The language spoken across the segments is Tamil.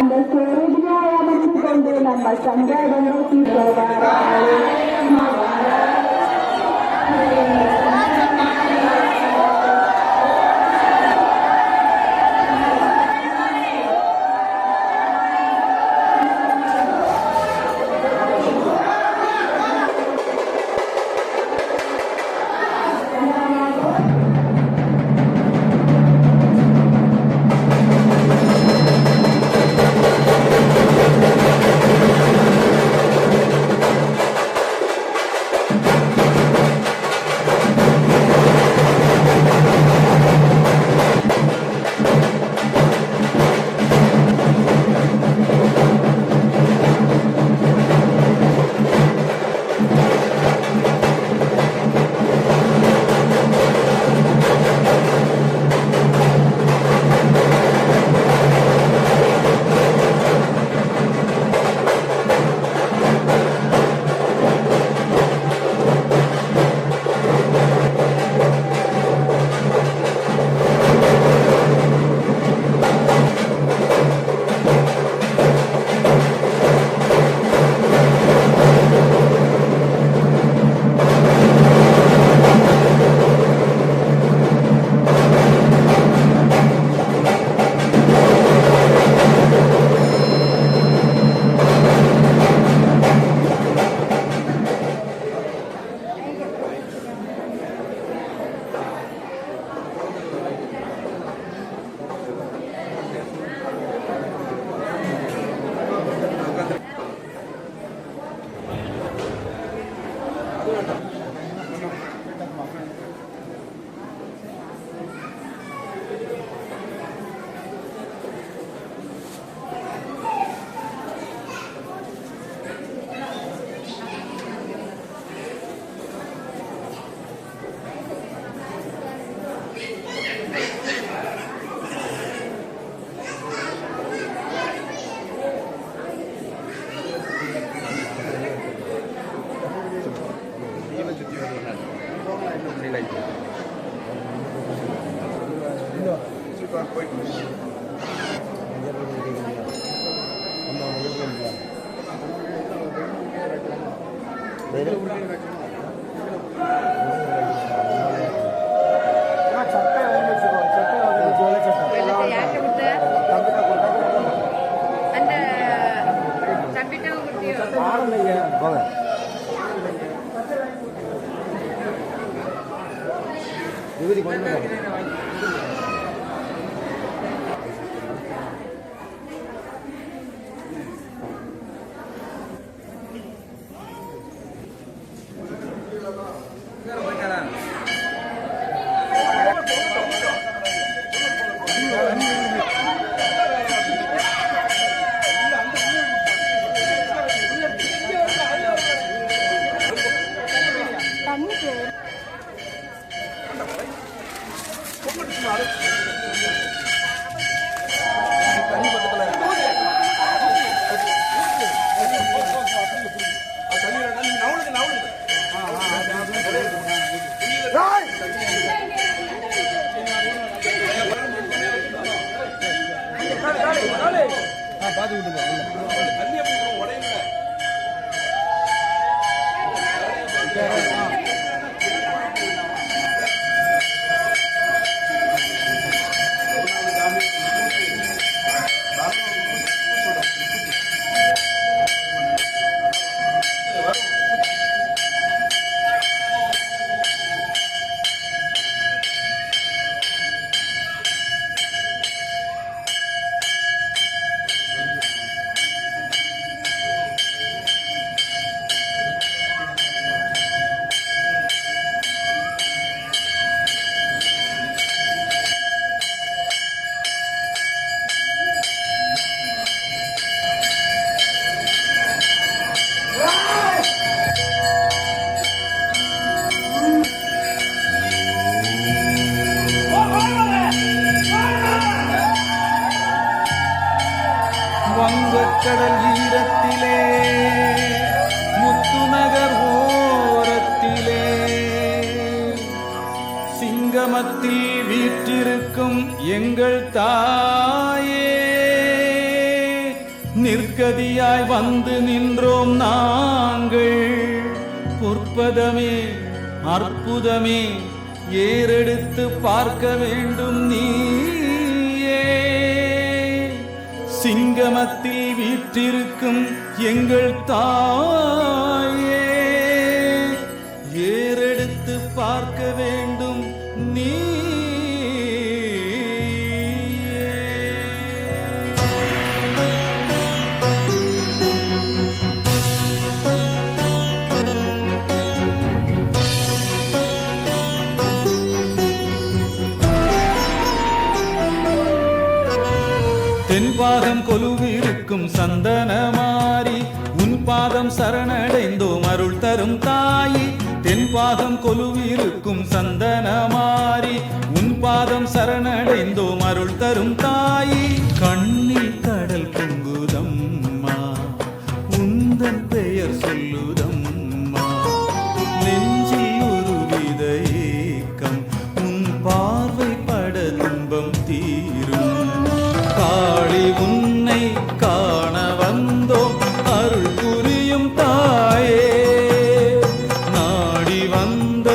அந்த சேரியாய் அமர்ந்து கொண்டு நம்ம சங்கடங்கள் தீர்ப்பவராய் வங்கக்கடல் ஈரத்திலே முத்துநகர் ஓரத்திலே சிங்கமத்தில் வீற்றிருக்கும் எங்கள் தாயே நிற்கதியாய் வந்து நின்றோம் நாங்கள். பொற்பதமே அற்புதமே ஏறெடுத்து பார்க்க வேண்டும் நீயே. சிங்கமத்தில் வீற்றிருக்கும் எங்கள் தாயே, ஏறெடுத்து பார்க்க வேண்டும் நீ. தென்பாகம் கொலுவிருக்கும் சந்தனமாரி, உன் பாதம் சரணடைந்தோம் அருள் தரும் தாயி. தென்பாகம் கொலுவிருக்கும் சந்தனமாரி, உன் பாதம் சரணடைந்தோம் அருள் தரும் தாயி. கண்ணில் கடல் பொங்குதம்மா, உந்தன் பெயர் சொல்லுதம்மா. நெஞ்சில் ஒரு வித ஏக்கம், உன் பார்வை பட துன்பம் தீரும். காளி உன்னை காண வந்தோம் அருள் புரியும் தாயே. நாடி வந்த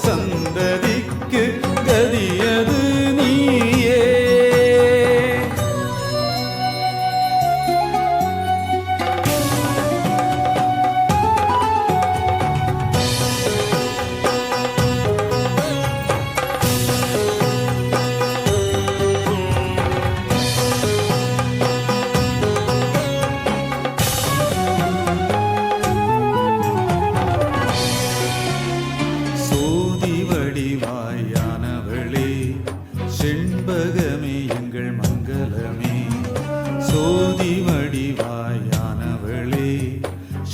சந்ததிக்கு கதியது நீயே. வடிவாயானவளே, செண்பகமே எங்கள் மங்களமே. சோதி வடிவாயானவளே,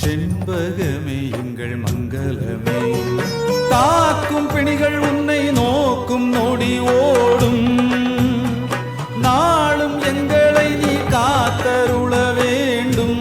செண்பகமே எங்கள் மங்களமே. தாக்கும் பிணிகள் உன்னை நோக்கும் நொடி ஓடும், நாளும் எங்களை நீ காத்தருள வேண்டும்.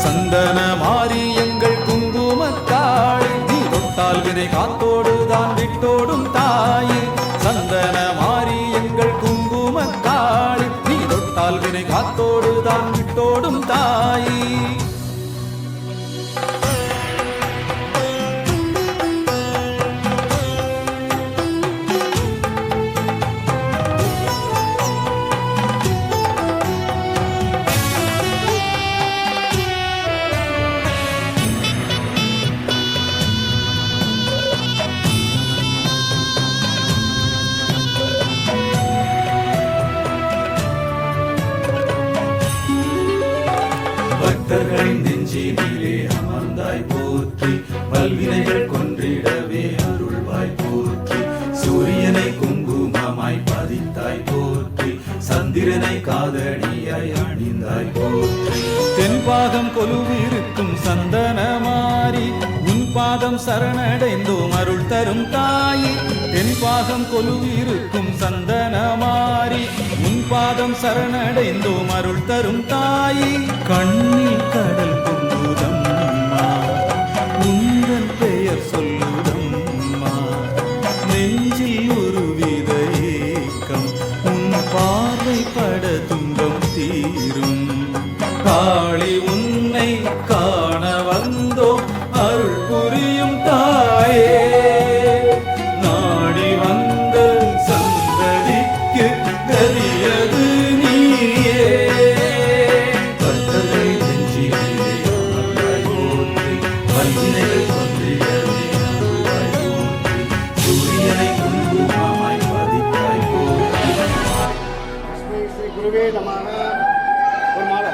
சந்தனமாரி எங்கள் குங்குமத்தாள், நீ தொட்டால் வினை காத்தோடுதான் விட்டோடும் தாயே. சந்தனமாரி எங்கள் குங்குமத்தாள், நீ தொட்டால் வினை காத்தோடுதான் விட்டோடும் தாயே. பக்தர்களின் நெஞ்சினிலே அமர்ந்தாய் போற்றி, பல்வினைகள் கொன்றிடவே அருள்வாய் போற்றி. சூரியனை குங்குமமாய் பதித்தாய் போற்றி, சந்திரனை காதணியாய் அணிந்தாய் போற்றி. தென்பாகம் கொலுவிருக்கும் சந்தனமாரி, உன் பாதம் சரணடைந்தோம் அருள் தரும் தாயி. தென்பாகம் கொலுவிருக்கும் சந்தனமாரி, உன் பாதம் சரணடைந்தோம் அருள் தரும் தாயி. கண்ணில் கடல் பொங்குதம்மா, உந்தன் பெயர் சொல்லுதம்மா. நெஞ்சில் ஒரு வித ஏக்கம், உன் பார்வை பட துன்பம் தீரும். காளி உன்னை காண வந்தோம் அருள் புரியும் தாயே. நாடி வந்த சந்ததிக்கு கதியது நீயே. பக்தர்கள் நெஞ்சிலே அமர்ந்தாய் போற்றி, பல்வினைகள் கொன்றிடவே அருள்வாய் போற்றி. சூரியனை குங்குமமாய் பதித்தாய் போற்றி. ஸ்ரீ ஸ்ரீ குருவே நமः. ஒரு மாலை.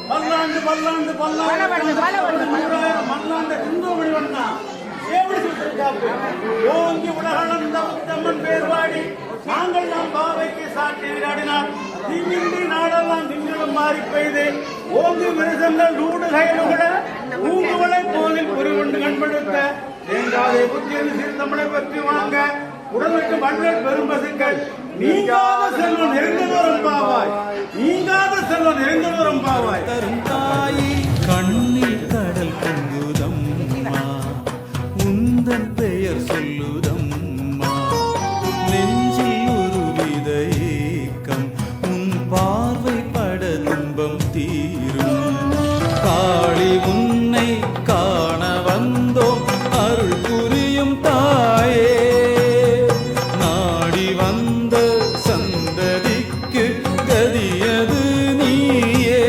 பல்லாண்டு பல்லாண்டு பல்லாண்டு மல்லாண்ட குந்தோமணி வண்ணா ஏவடி சுற்றிருக்காப்பு ஓங்கி உலகளந்த உத்தமன் பேர் பாடி நாங்கள் நாம் பாவைக்கு சாட்டி விளையாடினார். தீமின்றி நாடெல்லாம் திங்களும் மாறி பெய்து ஓங்கி மிருசங்கள் நூடு கையிலுகட ஊங்குவளை போலில் புரிவுண்டு கண்படுத்த தேங்காதை புத்தியில் சிறுத்தமிழை பற்றி வாங்க உடலுக்கு மண்ணில் பெரும் பசுக்கள் நீங்காத செல்வம் நெருங்குதோறும் பாவாய் நீங்காத செல்வம் முதல்வன் நிறைந்தவரும் பாவாய் தரும் தாயி கண்ணில் கடல் பொங்குதம்மா உந்தன் பெயர் சொல்லுதம்மா நெஞ்சில் ஒரு வித ஏக்கம் உன் பார்வை பட துன்பம் தீரும் காளி உன்னை காண வந்தோம் அருள் புரியும் தாயே நாடி வந்த சந்ததிக்கு கதியது நீயே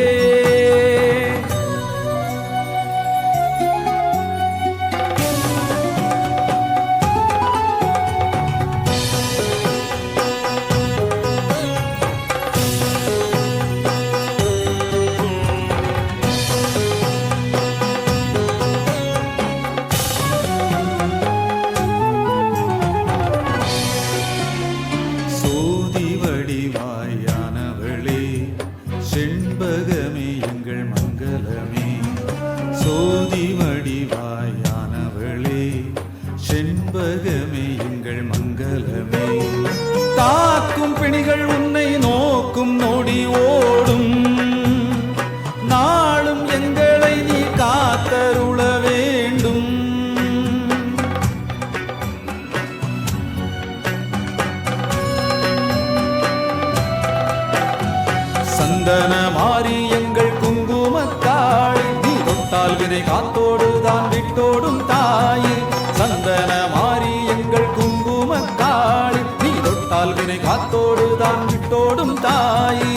சோதி வடிவாயானவளே செண்பகமே எங்கள் மங்களமே சோதி வடிவாயானவளே செண்பகமே எங்கள் மங்களமே தாக்கும் பிணிகள் உன்னை நோக்கும் நொடி ஓடும் நாளும் எங்களை நீ காத்தருள வேண்டும் சந்தன மாறி எங்கள் குங்குமத்தாள் நீ தொட்டால் வினை காத்தோடு தான் விட்டோடும் தாயே சந்தன மாறி எங்கள் குங்குமத்தாள் நீ தொட்டால் வினை காத்தோடு தான் விட்டோடும் தாயே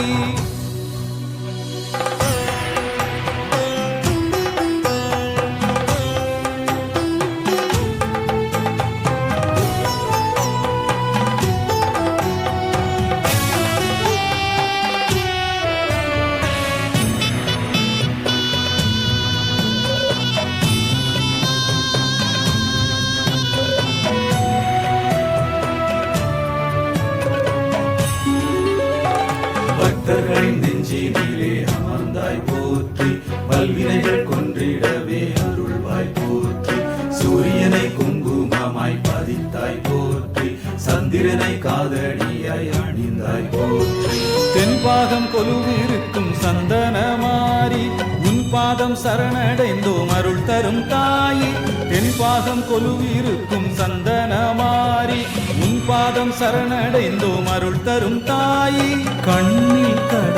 பக்தர்களின் நெஞ்சினிலே அமர்ந்தாய் போற்றி பல்வினைகள் கொன்றிடவே அருள்வாய் போற்றி சூரியனை குங்குமமாய் பதித்தாய் போற்றி சந்திரனை காதடியாய் அணிந்தாய் போற்றி தென்பாகம் கொலுவிருக்கும் சந்தன மாறி உன் பாதம் சரணடைந்தோம் அருள் தரும் தாயி தென்பாகம் கொலுவிருக்கும் சந்தன மாறி உன் பாதம் சரணடைந்தோம் அருள் தரும் தாயி கண்ணில் கடல்